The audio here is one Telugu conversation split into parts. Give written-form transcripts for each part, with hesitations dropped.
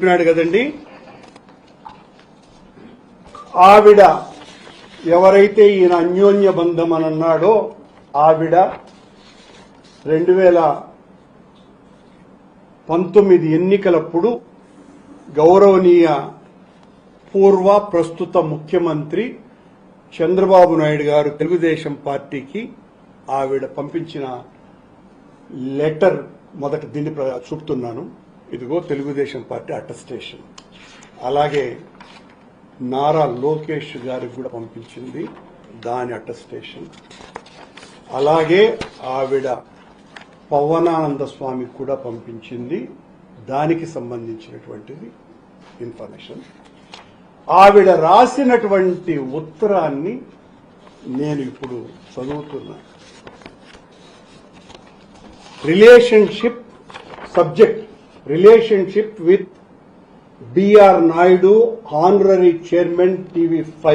చెప్పినాడు కదండి. ఆవిడ ఎవరైతే ఈయన అన్యోన్య బంధం అని అన్నాడో ఆవిడ 2019 ఎన్నికలప్పుడు గౌరవనీయ పూర్వ ప్రస్తుత ముఖ్యమంత్రి చంద్రబాబు నాయుడు గారు తెలుగుదేశం పార్టీకి ఆవిడ పంపించిన లెటర్ మొదట దీన్ని చూపుతున్నాను. ఇదిగో తెలుగుదేశం పార్టీ అటెస్టేషన్. అలాగే నారా లోకేష్ గారికి కూడా పంపించింది దాని అటెస్టేషన్. అలాగే ఆవిడ పవనానంద స్వామికి కూడా పంపించింది దానికి సంబంధించినటువంటిది ఇన్ఫర్మేషన్. ఆవిడ రాసినటువంటి ఉత్తరాన్ని నేను ఇప్పుడు చదువుతున్నా. Relationship subject relationship with BR Naidu honorary chairman TV5.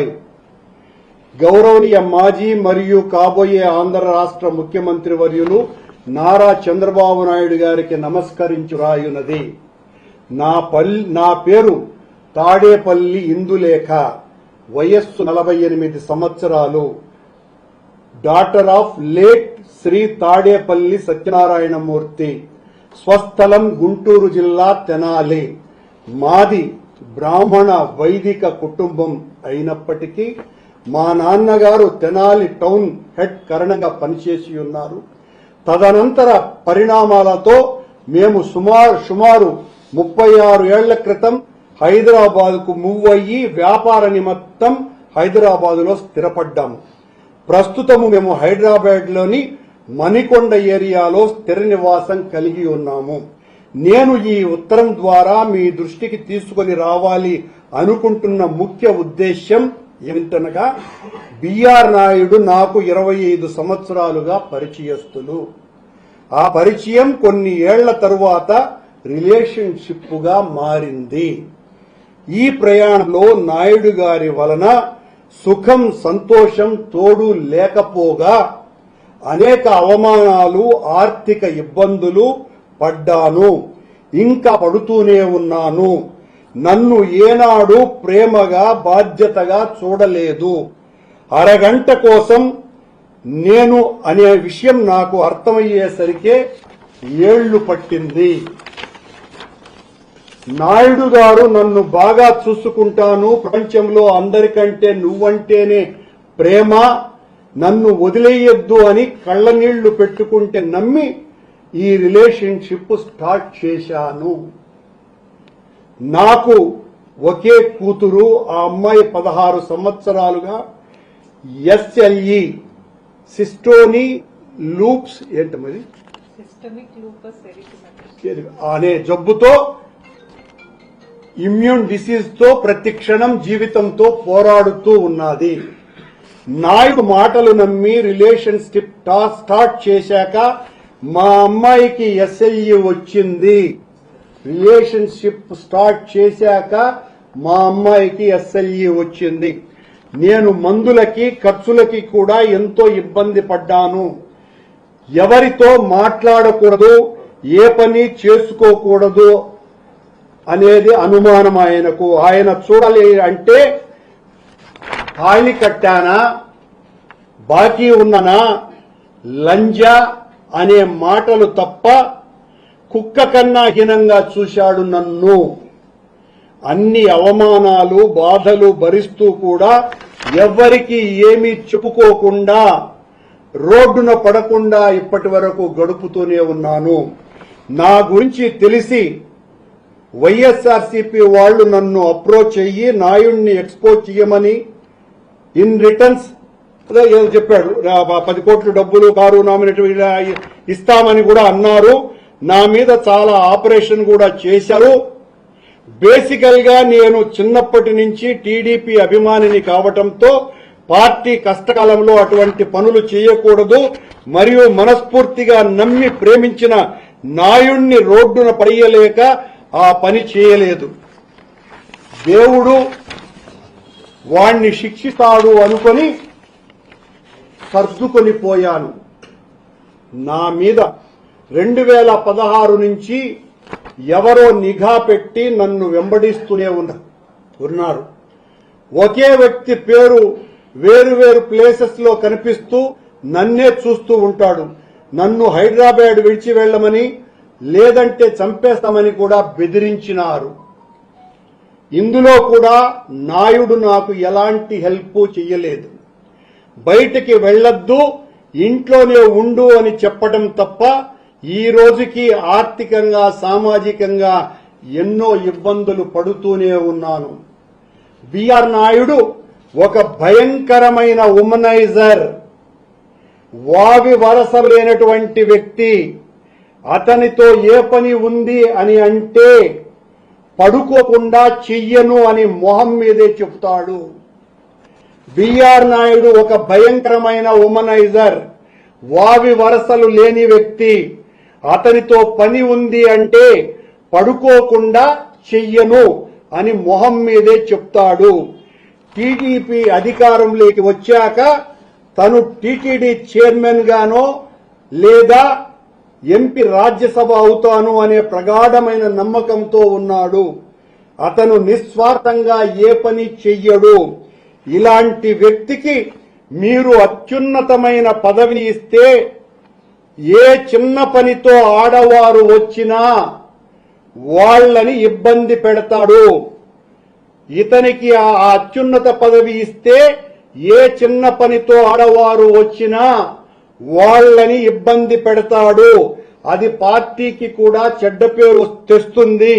గౌరవనీయ మాజీ మరియు కాబోయే ఆంధ్ర రాష్ట్ర ముఖ్యమంత్రి వర్యులు నారా చంద్రబాబు నాయుడు గారికి నమస్కరించు రాయున్నది. నా పేరు తాడేపల్లి ఇందులేఖ, వయస్సు 48 సంవత్సరాలు, daughter of late Shri Tadepalli Satyanarayanamurthy, స్వస్థలం గుంటూరు జిల్లా తెనాలి. మాది బ్రాహ్మణ వైదిక కుటుంబం అయినప్పటికీ మా నాన్నగారు తెనాలి టౌన్ హెడ్ కరణంగా పనిచేసి ఉన్నారు. తదనంతర పరిణామాలతో మేము సుమారు 36 ఏళ్ల క్రితం హైదరాబాద్కు మూవ్ అయ్యి వ్యాపార నిమిత్తం హైదరాబాదులో స్థిరపడ్డాము. ప్రస్తుతము మేము హైదరాబాద్లోని మణికొండ ఏరియాలో స్థిర నివాసం కలిగి ఉన్నాము. నేను ఈ ఉత్తరం ద్వారా మీ దృష్టికి తీసుకొని రావాలి అనుకుంటున్న ముఖ్య ఉద్దేశ్యం ఏమిటనగా, బిఆర్ నాయుడు నాకు 25 సంవత్సరాలుగా పరిచయస్తులు. ఆ పరిచయం కొన్ని ఏళ్ల తరువాత రిలేషన్షిప్ గా మారింది. ఈ ప్రయాణంలో నాయుడు గారి వలన సుఖం సంతోషం తోడు లేకపోగా అనేక అవమానాలు ఆర్థిక ఇబ్బందులు పడ్డాను, ఇంకా పడుతూనే ఉన్నాను. నన్ను ఏనాడు ప్రేమగా బాధ్యతగా చూడలేదు. అరగంట కోసం నేను అనే విషయం నాకు అర్థమయ్యేసరికే ఏళ్లు పట్టింది. నాయుడు గారు నన్ను బాగా చూసుకుంటాను, ప్రపంచంలో అందరికంటే నువ్వంటేనే ప్రేమ, నన్ను వదిలేయొద్దు అని కళ్ళనీళ్లు పెట్టుకుంటే నమ్మి ఈ రిలేషన్షిప్ స్టార్ట్ చేశాను. నాకు ఒకే కూతురు, ఆ అమ్మాయి 16 సంవత్సరాలుగా SLE సిస్టోని లూప్స్ ఏంటది అనే జబ్బుతో ఇమ్యూన్ డిసీజ్ తో ప్రతి క్షణం జీవితంతో పోరాడుతూ ఉన్నది. నాయుడు మాటలు నమ్మి రిలేషన్షిప్ స్టార్ట్ చేశాక మా అమ్మాయికి SLE వచ్చింది. రిలేషన్షిప్ స్టార్ట్ చేశాక మా అమ్మాయికి SLE వచ్చింది. నేను మందులకి ఖర్చులకి కూడా ఎంతో ఇబ్బంది పడ్డాను. ఎవరితో మాట్లాడకూడదు, ఏ పని చేసుకోకూడదు అనేది అనుమానం ఆయనకు. ఆయన చూడాలి అంటే తాళి కట్టానా, బాకీ ఉన్ననా, లంజా అనే మాటలు తప్ప కుక్క కన్నా హీనంగా చూశాడు నన్ను. అన్ని అవమానాలు బాధలు భరిస్తూ కూడా ఎవ్వరికి ఏమీ చెప్పుకోకుండా రోడ్డున పడకుండా ఇప్పటి వరకు గడుపుతూనే ఉన్నాను. నా గురించి తెలిసి వైఎస్ఆర్సీపీ వాళ్లు నన్ను అప్రోచ్ అయ్యి నాయుడిని ఎక్స్పోజ్ చేయమని ఇన్ రిటర్న్స్ ఏదో చెప్పాడు, 10 కోట్ల డబ్బులు కారు నామినేట్ ఇస్తామని కూడా అన్నారు. నా మీద చాలా ఆపరేషన్ కూడా చేశారు. బేసికల్ గా నేను చిన్నప్పటి నుంచి టీడీపీ అభిమానిని కావటంతో పార్టీ కష్టకాలంలో అటువంటి పనులు చేయకూడదు మరియు మనస్ఫూర్తిగా నమ్మి ప్రేమించిన నాయుణ్ణి రోడ్డున పడేయలేక ఆ పని చేయలేదు. దేవుడు వాణ్ణి శిక్షిస్తాడు అనుకొని సర్దుకొని పోయాను. నా మీద 2016 నుంచి ఎవరో నిఘా పెట్టి నన్ను వెంబడిస్తూనే ఉన్నారు. ఒకే వ్యక్తి పేరు వేరు ప్లేసెస్ లో కనిపిస్తూ నన్నే చూస్తూ ఉంటాడు. నన్ను హైదరాబాద్ విడిచి వెళ్లమని లేదంటే చంపేస్తామని కూడా బెదిరించినారు. ఇందులో కూడా నాయుడు నాకు ఎలాంటి హెల్ప్ చెయ్యలేదు. బయటికి వెళ్లొద్దు, ఇంట్లోనే ఉండు అని చెప్పడం తప్ప ఈ రోజుకి ఆర్థికంగా సామాజికంగా ఎన్నో ఇబ్బందులు పడుతూనే ఉన్నాను. బిఆర్ నాయుడు ఒక భయంకరమైన ఉమనైజర్, వావి వరస లేనటువంటి వ్యక్తి. అతనితో ఏ పని ఉంది అని అంటే పడుకోకుండా చెయ్యను అని మొహం మీదే చెప్తాడు. బిఆర్ నాయుడు ఒక భయంకరమైన ఉమనైజర్, వావి వరసలు లేని వ్యక్తి. అతనితో పని ఉంది అంటే పడుకోకుండా చెయ్యను అని మొహం మీదే చెప్తాడు. టీడీపీ అధికారంలోకి వచ్చాక తను టీటీడీ చైర్మన్ గానో లేదా ఎంపీ రాజ్యసభ అవుతాను అనే ప్రగాఢమైన నమ్మకంతో ఉన్నాడు. అతను నిస్వార్థంగా ఏ పని చెయ్యడు. ఇలాంటి వ్యక్తికి మీరు అత్యున్నతమైన పదవిని ఇస్తే ఏ చిన్న పనితో ఆడవారు వచ్చినా వాళ్ళని ఇబ్బంది పెడతాడు. ఇతనికి ఆ అత్యున్నత పదవి ఇస్తే ఏ చిన్న పనితో ఆడవారు వచ్చినా వాళ్ళని ఇబ్బంది పెడతాడు. అది పార్టీకి కూడా చెడ్డ పేరు తెస్తుంది.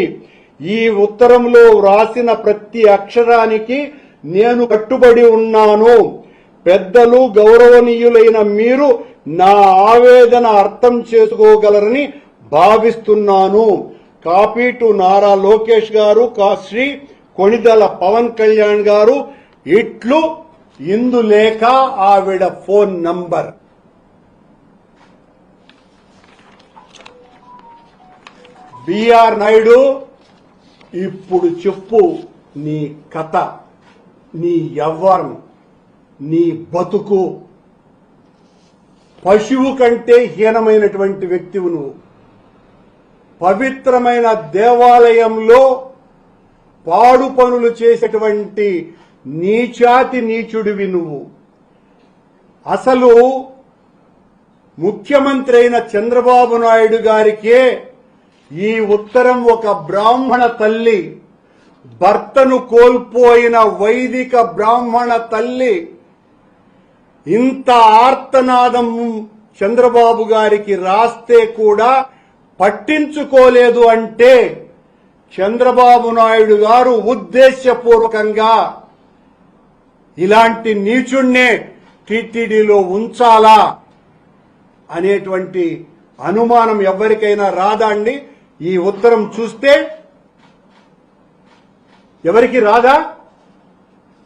ఈ ఉత్తరంలో రాసిన ప్రతి అక్షరానికి నేను కట్టుబడి ఉన్నాను. పెద్దలు గౌరవనీయులైన మీరు నా ఆవేదన అర్థం చేసుకోగలరని భావిస్తున్నాను. కాపీ టు నారా లోకేష్ గారు, శ్రీ కొణిదెల పవన్ కళ్యాణ్ గారు. ఇట్లు ఇందులేఖ ఆవిడ ఫోన్ నంబర్. బిఆర్ నాయుడు, ఇప్పుడు చెప్పు నీ కథ, నీ యవ్వరం, నీ బతుకు. పశువు కంటే హీనమైనటువంటి వ్యక్తివు నువ్వు. పవిత్రమైన దేవాలయంలో పాడు పనులు చేసేటువంటి నీచాతి నీచుడివి నువ్వు. అసలు ముఖ్యమంత్రి అయిన చంద్రబాబు నాయుడు గారికే ఈ ఉత్తరం ఒక బ్రాహ్మణ తల్లి, భర్తను కోల్పోయిన వైదిక బ్రాహ్మణ తల్లి ఇంత ఆర్తనాదం చంద్రబాబు గారికి రాస్తే కూడా పట్టించుకోలేదు అంటే చంద్రబాబు నాయుడు గారు ఉద్దేశపూర్వకంగా ఇలాంటి నీచుణ్ణే టీటీడీలో ఉంచాలా అనేటువంటి అనుమానం ఎవరికైనా రాదా అండి? ఈ ఉత్తరం చూస్తే ఎవరికి రాదా?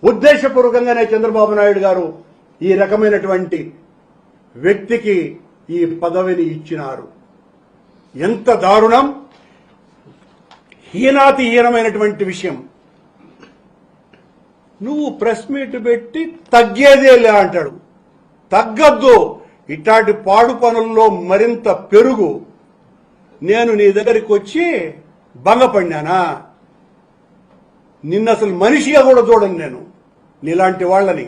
ఉద్దేశపూర్వకంగానే చంద్రబాబు నాయుడు గారు ఈ రకమైనటువంటి వ్యక్తికి ఈ పదవిని ఇచ్చినారు. ఎంత దారుణం! హీనాతి హీనమైనటువంటి విషయం. నువ్వు ప్రెస్ మీట్ పెట్టి తగ్గేదేలే అంటాడు. తగ్గద్దు. ఇట్లాంటి పాడు పనుల్లో మరింత పెరుగు. నేను నీ దగ్గరికి వచ్చి భంగపడినానా? నిన్న అసలు మనిషిగా కూడా చూడను నేను నీలాంటి వాళ్ళని.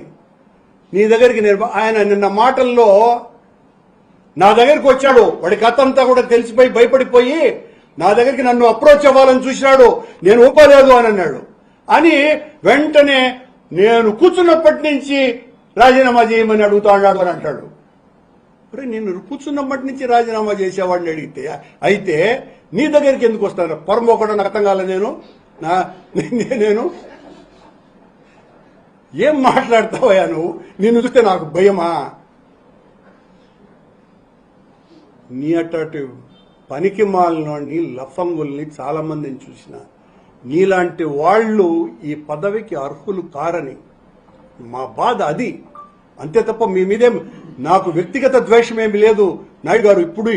నీ దగ్గరికి నేను ఆయన నిన్న మాటల్లో నా దగ్గరికి వచ్చాడు. వాడి కథ అంతా కూడా తెలిసిపోయి భయపడిపోయి నా దగ్గరికి నన్ను అప్రోచ్ అవ్వాలని చూసినాడు. నేను ఒప్పలేదు అని అన్నాడు. అని వెంటనే నేను కూర్చున్నప్పటి నుంచి రాజీనామా చేయమని అడుగుతాడు అని అంటాడు. అరే, నేను కూర్చున్నప్పటి నుంచి రాజీనామా చేసేవాడిని అడిగితే అయితే నీ దగ్గరికి ఎందుకు వస్తాను? పొరమోకడం నాకు అర్థం కాలే. నేను ఏం మాట్లాడతావయ్యా నువ్వు? నిన్ను చూస్తే నాకు భయమా? నీ అటు పనికి మాలినోడిని, లఫంగుల్ని చాలా మందిని చూసిన. నీలాంటి వాళ్ళు ఈ పదవికి అర్హులు కారని మా బాధ అది. అంతే తప్ప మీ మీదేం నాకు వ్యక్తిగత ద్వేషం ఏమి లేదు. నాయుడు గారు ఇప్పుడు